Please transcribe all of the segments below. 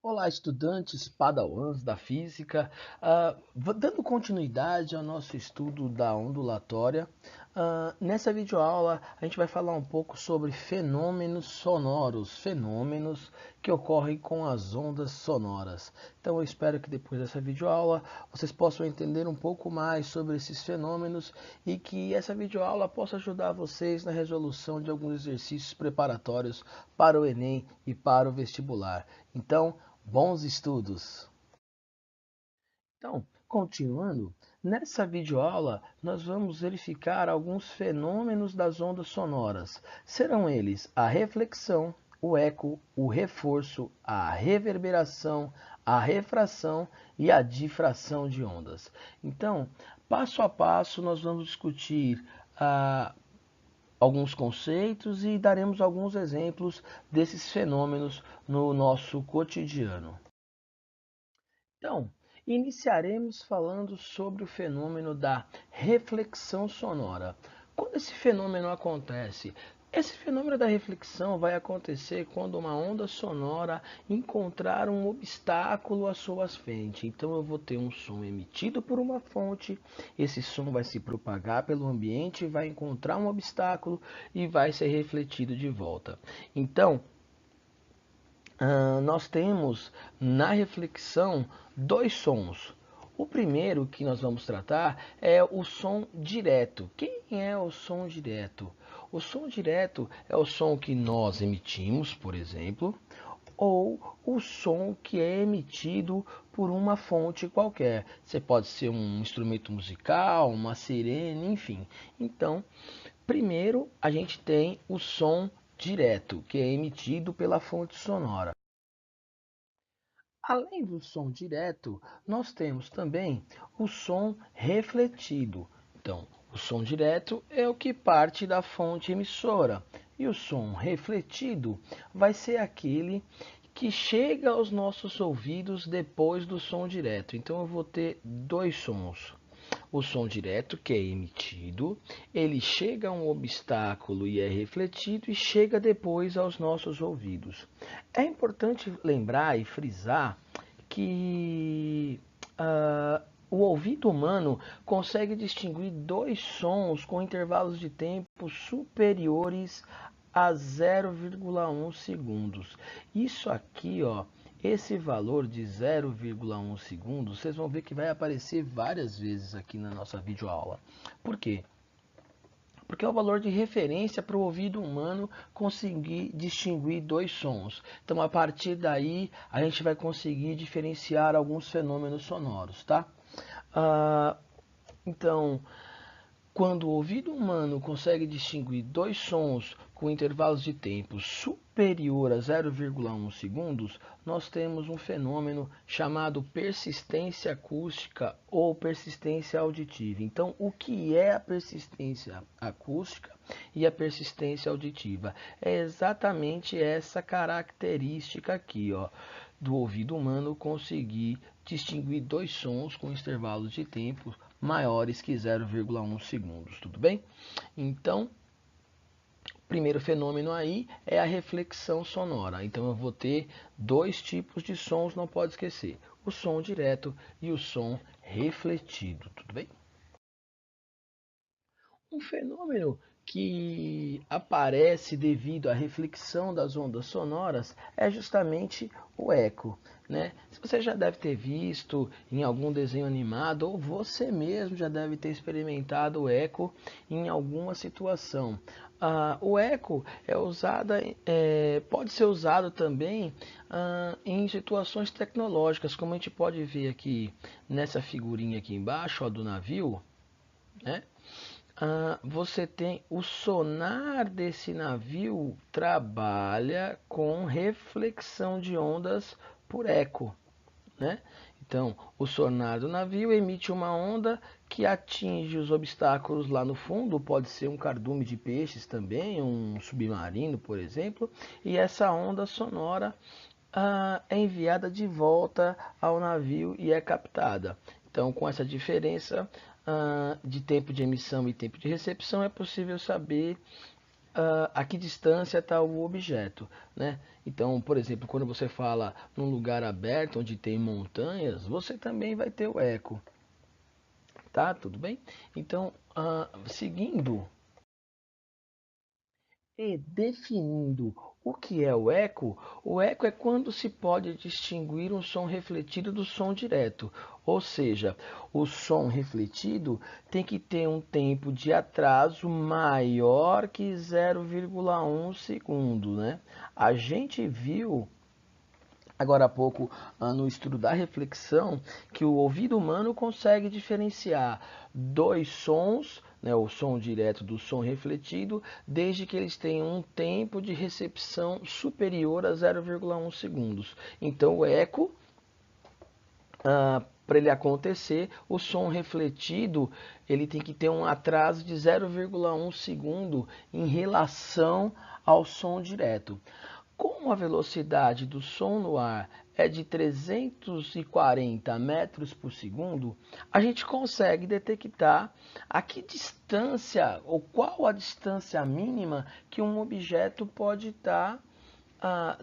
Olá, estudantes padawans da física. Dando continuidade ao nosso estudo da ondulatória, nessa videoaula a gente vai falar um pouco sobre fenômenos sonoros, fenômenos que ocorrem com as ondas sonoras. Então eu espero que depois dessa videoaula vocês possam entender um pouco mais sobre esses fenômenos e que essa videoaula possa ajudar vocês na resolução de alguns exercícios preparatórios para o Enem e para o vestibular. Então, bons estudos! Então, continuando, nessa videoaula nós vamos verificar alguns fenômenos das ondas sonoras. Serão eles a reflexão, o eco, o reforço, a reverberação, a refração e a difração de ondas. Então, passo a passo, nós vamos discutir alguns conceitos e daremos alguns exemplos desses fenômenos no nosso cotidiano. Então, iniciaremos falando sobre o fenômeno da reflexão sonora. Quando esse fenômeno acontece? Esse fenômeno da reflexão vai acontecer quando uma onda sonora encontrar um obstáculo à sua frente. Então eu vou ter um som emitido por uma fonte, esse som vai se propagar pelo ambiente, vai encontrar um obstáculo e vai ser refletido de volta. Então, nós temos na reflexão dois sons. O primeiro que nós vamos tratar é o som direto. Quem é o som direto? O som direto é o som que nós emitimos, por exemplo, ou o som que é emitido por uma fonte qualquer. Você pode ser um instrumento musical, uma sirene, enfim. Então, primeiro a gente tem o som direto, que é emitido pela fonte sonora. Além do som direto, nós temos também o som refletido. Então, o som direto é o que parte da fonte emissora, e o som refletido vai ser aquele que chega aos nossos ouvidos depois do som direto. Então, eu vou ter dois sons. O som direto, que é emitido, ele chega a um obstáculo e é refletido e chega depois aos nossos ouvidos. É importante lembrar e frisar que o ouvido humano consegue distinguir dois sons com intervalos de tempo superiores a 0,1 segundos. Isso aqui, ó, esse valor de 0,1 segundos, vocês vão ver que vai aparecer várias vezes aqui na nossa videoaula. Por quê? Porque é o valor de referência para o ouvido humano conseguir distinguir dois sons. Então, a partir daí, a gente vai conseguir diferenciar alguns fenômenos sonoros, tá? Ah, então, quando o ouvido humano consegue distinguir dois sons com intervalos de tempo superior a 0,1 segundos, nós temos um fenômeno chamado persistência acústica ou persistência auditiva. Então, o que é a persistência acústica e a persistência auditiva? É exatamente essa característica aqui, ó, do ouvido humano conseguir distinguir dois sons com intervalos de tempo maiores que 0,1 segundos, tudo bem? Então, o primeiro fenômeno aí é a reflexão sonora. Então, eu vou ter dois tipos de sons, não pode esquecer: o som direto e o som refletido, tudo bem? Um fenômeno que aparece devido à reflexão das ondas sonoras é justamente o eco, né? Você já deve ter visto em algum desenho animado ou você mesmo já deve ter experimentado o eco em alguma situação. O eco pode ser usado também em situações tecnológicas, como a gente pode ver aqui nessa figurinha aqui embaixo, ó, do navio, né? Você tem o sonar desse navio trabalha com reflexão de ondas por eco, né? Então, o sonar do navio emite uma onda que atinge os obstáculos lá no fundo, pode ser um cardume de peixes também, um submarino, por exemplo, e essa onda sonora é enviada de volta ao navio e é captada. Então, com essa diferença de tempo de emissão e tempo de recepção, é possível saber a que distância está o objeto, né? Então, por exemplo, quando você fala num lugar aberto onde tem montanhas, você também vai ter o eco, tá? Tudo bem? Então, seguindo e definindo o que é o eco é quando se pode distinguir um som refletido do som direto. Ou seja, o som refletido tem que ter um tempo de atraso maior que 0,1 segundo, né? A gente viu agora há pouco, no estudo da reflexão, que o ouvido humano consegue diferenciar dois sons, né, o som direto do som refletido, desde que eles tenham um tempo de recepção superior a 0,1 segundos. Então, o eco, para ele acontecer, o som refletido ele tem que ter um atraso de 0,1 segundo em relação ao som direto. Como a velocidade do som no ar é de 340 metros por segundo, a gente consegue detectar a que distância ou qual a distância mínima que um objeto pode estar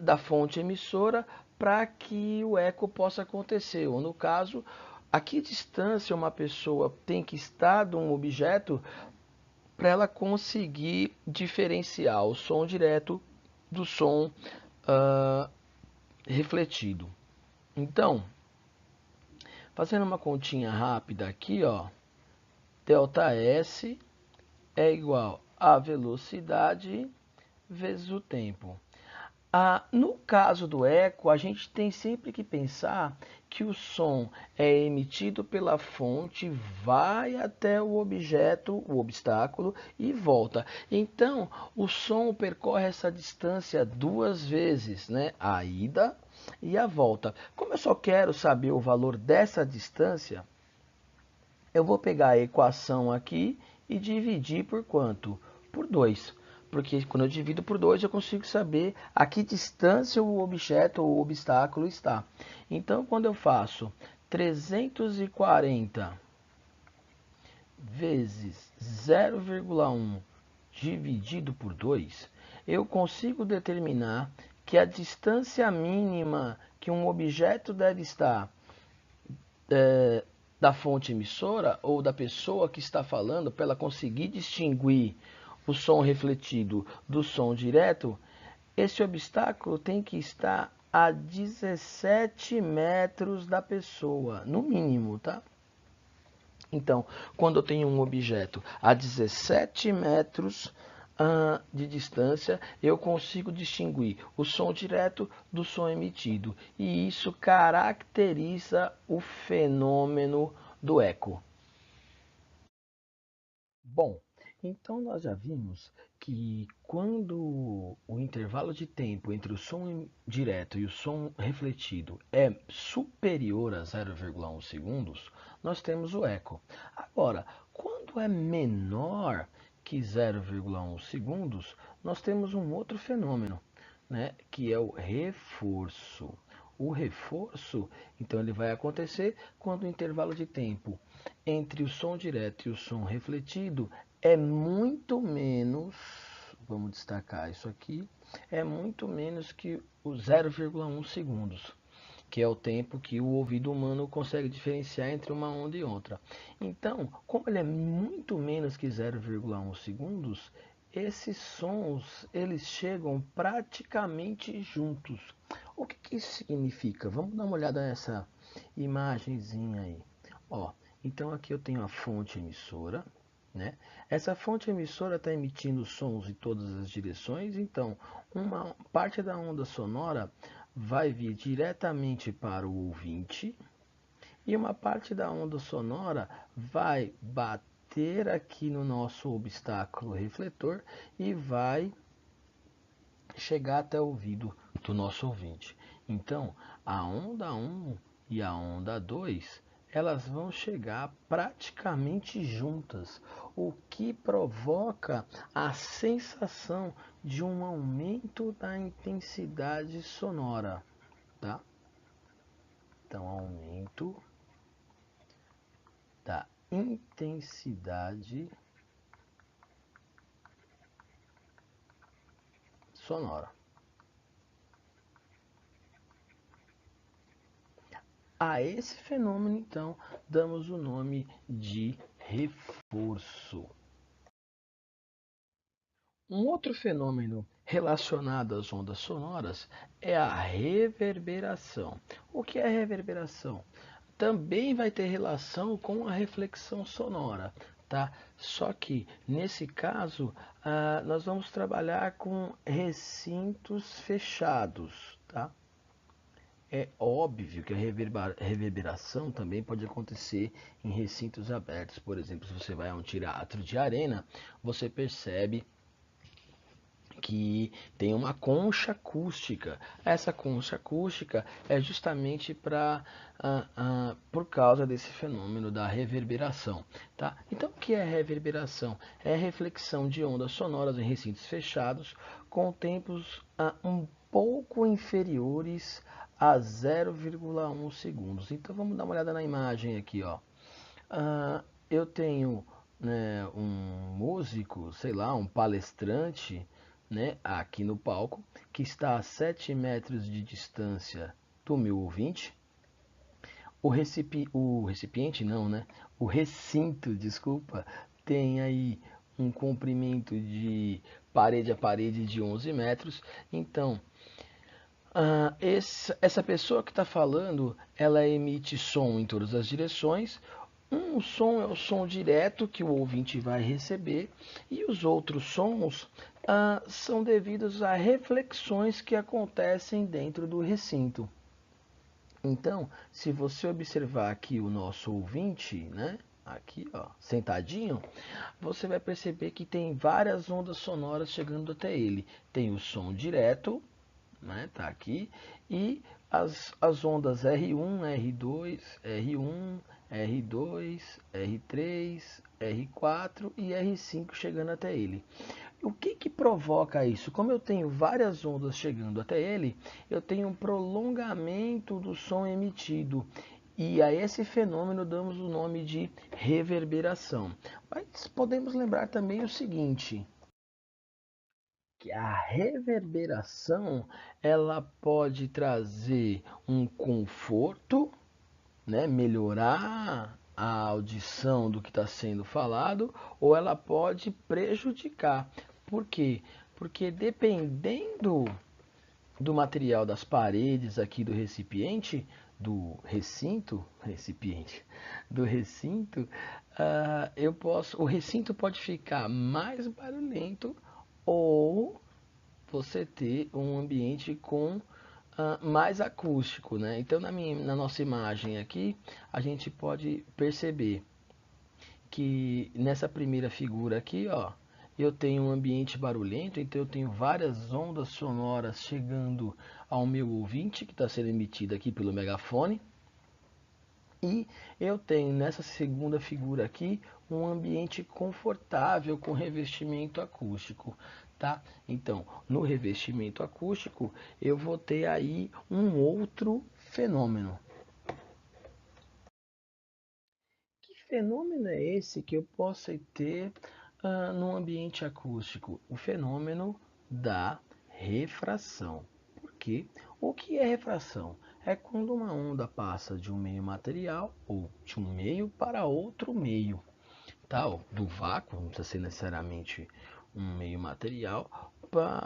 da fonte emissora para que o eco possa acontecer. Ou no caso, a que distância uma pessoa tem que estar de um objeto para ela conseguir diferenciar o som direto do som uh, refletido. Então, fazendo uma continha rápida aqui, ó, ΔS é igual a velocidade vezes o tempo. No caso do eco, a gente tem sempre que pensar que o som é emitido pela fonte, vai até o objeto, o obstáculo e volta. Então, o som percorre essa distância duas vezes, né? A ida e a volta. Como eu só quero saber o valor dessa distância, eu vou pegar a equação aqui e dividir por quanto? Por 2. Porque quando eu divido por 2, eu consigo saber a que distância o objeto ou o obstáculo está. Então, quando eu faço 340 vezes 0,1 dividido por 2, eu consigo determinar que a distância mínima que um objeto deve estar da fonte emissora ou da pessoa que está falando, para ela conseguir distinguir o som refletido do som direto, esse obstáculo tem que estar a 17 metros da pessoa, no mínimo, tá? Então, quando eu tenho um objeto a 17 metros de distância, eu consigo distinguir o som direto do som emitido. E isso caracteriza o fenômeno do eco. Bom, então nós já vimos que quando o intervalo de tempo entre o som direto e o som refletido é superior a 0,1 segundos, nós temos o eco. Agora, quando é menor que 0,1 segundos, nós temos um outro fenômeno, né, que é o reforço. O reforço, então, ele vai acontecer quando o intervalo de tempo entre o som direto e o som refletido é muito menos, vamos destacar isso aqui, é muito menos que o 0,1 segundos, que é o tempo que o ouvido humano consegue diferenciar entre uma onda e outra. Então, como ele é muito menos que 0,1 segundos, esses sons eles chegam praticamente juntos. O que, que isso significa? Vamos dar uma olhada nessa imagenzinha aí. Ó, então aqui eu tenho a fonte emissora, né? Essa fonte emissora está emitindo sons em todas as direções, então uma parte da onda sonora vai vir diretamente para o ouvinte e uma parte da onda sonora vai bater aqui no nosso obstáculo refletor e vai chegar até o ouvido do nosso ouvinte. Então, a onda 1 e a onda 2, elas vão chegar praticamente juntas, o que provoca a sensação de um aumento da intensidade sonora, tá? Então, aumento da intensidade sonora. A esse fenômeno, então, damos o nome de reforço. Um outro fenômeno relacionado às ondas sonoras é a reverberação. O que é reverberação? Também vai ter relação com a reflexão sonora, tá? Só que nesse caso nós vamos trabalhar com recintos fechados, tá? É óbvio que a reverberação também pode acontecer em recintos abertos. Por exemplo, se você vai a um teatro de arena, você percebe que tem uma concha acústica. Essa concha acústica é justamente por causa desse fenômeno da reverberação, tá? Então, o que é reverberação? É a reflexão de ondas sonoras em recintos fechados com tempos um pouco inferiores a 0,1 segundos. Então, vamos dar uma olhada na imagem aqui, ó. Eu tenho, né, um músico, sei lá, um palestrante, né, aqui no palco, que está a 7 metros de distância do meu ouvinte. O recipiente não, né? O recinto, desculpa, tem aí um comprimento de parede a parede de 11 metros. Então, essa pessoa que está falando, ela emite som em todas as direções. Um som é o som direto que o ouvinte vai receber e os outros sons são devidos a reflexões que acontecem dentro do recinto. Então, se você observar aqui o nosso ouvinte, né, aqui, ó, sentadinho, você vai perceber que tem várias ondas sonoras chegando até ele. Tem o som direto, né, tá aqui, e as ondas R1, R2, R1, R2, R3, R4 e R5 chegando até ele. O que provoca isso? Como eu tenho várias ondas chegando até ele, eu tenho um prolongamento do som emitido. E a esse fenômeno damos o nome de reverberação. Mas podemos lembrar também o seguinte, que a reverberação ela pode trazer um conforto, né, melhorar a audição do que está sendo falado, ou ela pode prejudicar. Por quê? Porque dependendo do material das paredes aqui do recipiente, do recinto, o recinto pode ficar mais barulhento ou você ter um ambiente com mais acústico, né? Então na nossa imagem aqui a gente pode perceber que nessa primeira figura aqui, ó, eu tenho um ambiente barulhento, então eu tenho várias ondas sonoras chegando ao meu ouvinte que está sendo emitida aqui pelo megafone. E eu tenho nessa segunda figura aqui um ambiente confortável com revestimento acústico, tá? Então, no revestimento acústico, eu vou ter aí um outro fenômeno. Que fenômeno é esse que eu possa ter no ambiente acústico? O fenômeno da refração. Por quê? O que é refração? É quando uma onda passa de um meio material ou de um meio para outro meio, tá? Do vácuo, não precisa ser necessariamente um meio material,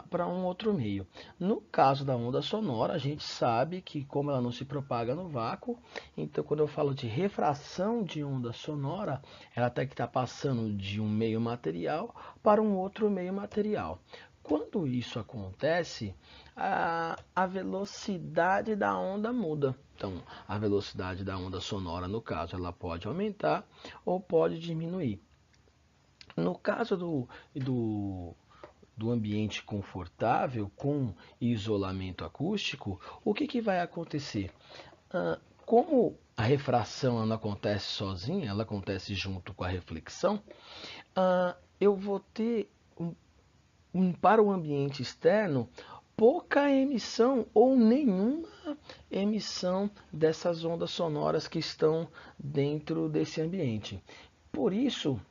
para um outro meio. No caso da onda sonora, a gente sabe que como ela não se propaga no vácuo, então quando eu falo de refração de onda sonora, ela tem que estar passando de um meio material para um outro meio material. Quando isso acontece, a velocidade da onda muda. Então, a velocidade da onda sonora, no caso, ela pode aumentar ou pode diminuir. No caso do ambiente confortável com isolamento acústico, o que vai acontecer? Como a refração não acontece sozinha, ela acontece junto com a reflexão, eu vou ter para o ambiente externo pouca emissão ou nenhuma emissão dessas ondas sonoras que estão dentro desse ambiente. Por isso,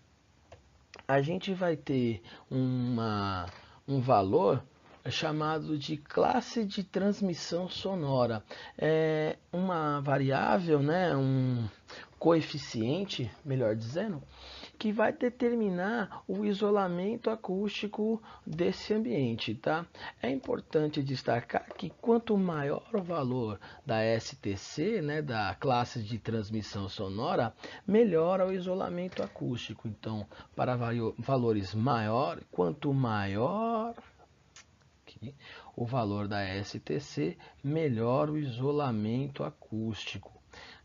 a gente vai ter um valor chamado de classe de transmissão sonora. É uma variável, né, um coeficiente, melhor dizendo, que vai determinar o isolamento acústico desse ambiente, tá? É importante destacar que quanto maior o valor da STC, né, da classe de transmissão sonora, melhora o isolamento acústico. Então, para valores maiores, quanto maior o valor da STC, melhora o isolamento acústico.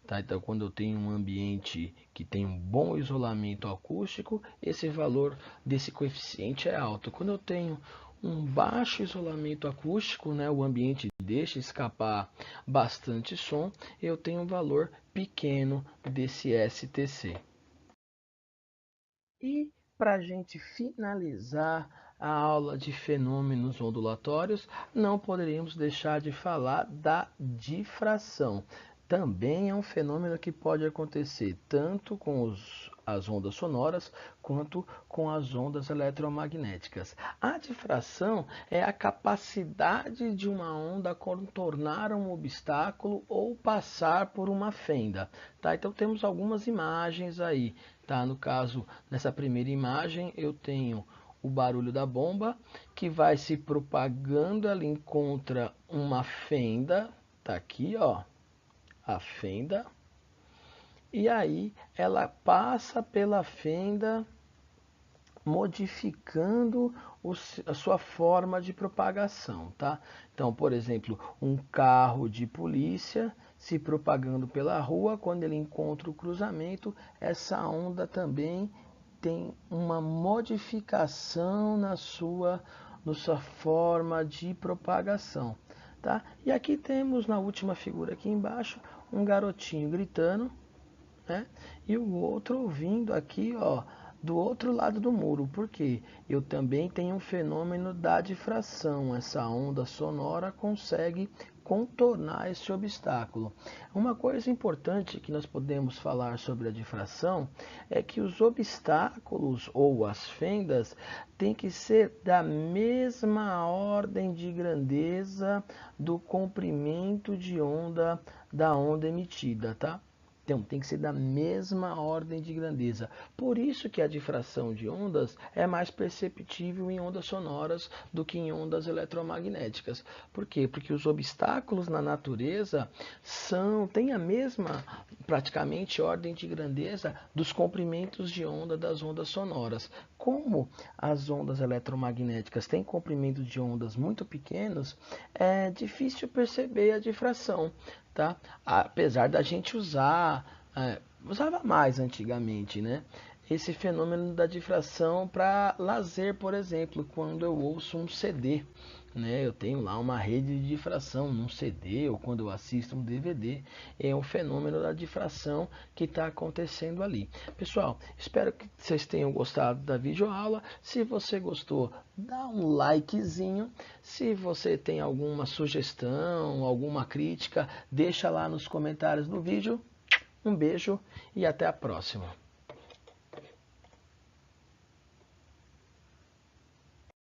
Tá? Então, quando eu tenho um ambiente que tem um bom isolamento acústico, esse valor desse coeficiente é alto. Quando eu tenho um baixo isolamento acústico, né, o ambiente deixa escapar bastante som, eu tenho um valor pequeno desse STC. E para a gente finalizar a aula de fenômenos ondulatórios, não poderíamos deixar de falar da difração. Também é um fenômeno que pode acontecer tanto com as ondas sonoras quanto com as ondas eletromagnéticas. A difração é a capacidade de uma onda contornar um obstáculo ou passar por uma fenda. Tá? Então temos algumas imagens aí. Tá? No caso, nessa primeira imagem, eu tenho o barulho da bomba que vai se propagando, ela encontra uma fenda, tá aqui, ó, a fenda, e aí ela passa pela fenda modificando a sua forma de propagação, tá? Então, por exemplo, um carro de polícia se propagando pela rua, quando ele encontra o cruzamento, essa onda também tem uma modificação na sua forma de propagação, tá? E aqui temos na última figura aqui embaixo um garotinho gritando, né? E o outro ouvindo aqui, ó, do outro lado do muro, porque eu também tenho um fenômeno da difração. Essa onda sonora consegue contornar esse obstáculo. Uma coisa importante que nós podemos falar sobre a difração é que os obstáculos ou as fendas têm que ser da mesma ordem de grandeza do comprimento de onda da onda emitida, tá? Então, tem que ser da mesma ordem de grandeza. Por isso que a difração de ondas é mais perceptível em ondas sonoras do que em ondas eletromagnéticas. Por quê? Porque os obstáculos na natureza têm a mesma, praticamente, ordem de grandeza dos comprimentos de onda das ondas sonoras. Como as ondas eletromagnéticas têm comprimentos de ondas muito pequenos, é difícil perceber a difração. Tá? Apesar da gente usava mais antigamente, né? Esse fenômeno da difração para lazer, por exemplo, quando eu ouço um CD, né? Eu tenho lá uma rede de difração num CD ou quando eu assisto um DVD, é um fenômeno da difração que está acontecendo ali. Pessoal, espero que vocês tenham gostado da videoaula. Se você gostou, dá um likezinho. Se você tem alguma sugestão, alguma crítica, deixa lá nos comentários do vídeo. Um beijo e até a próxima.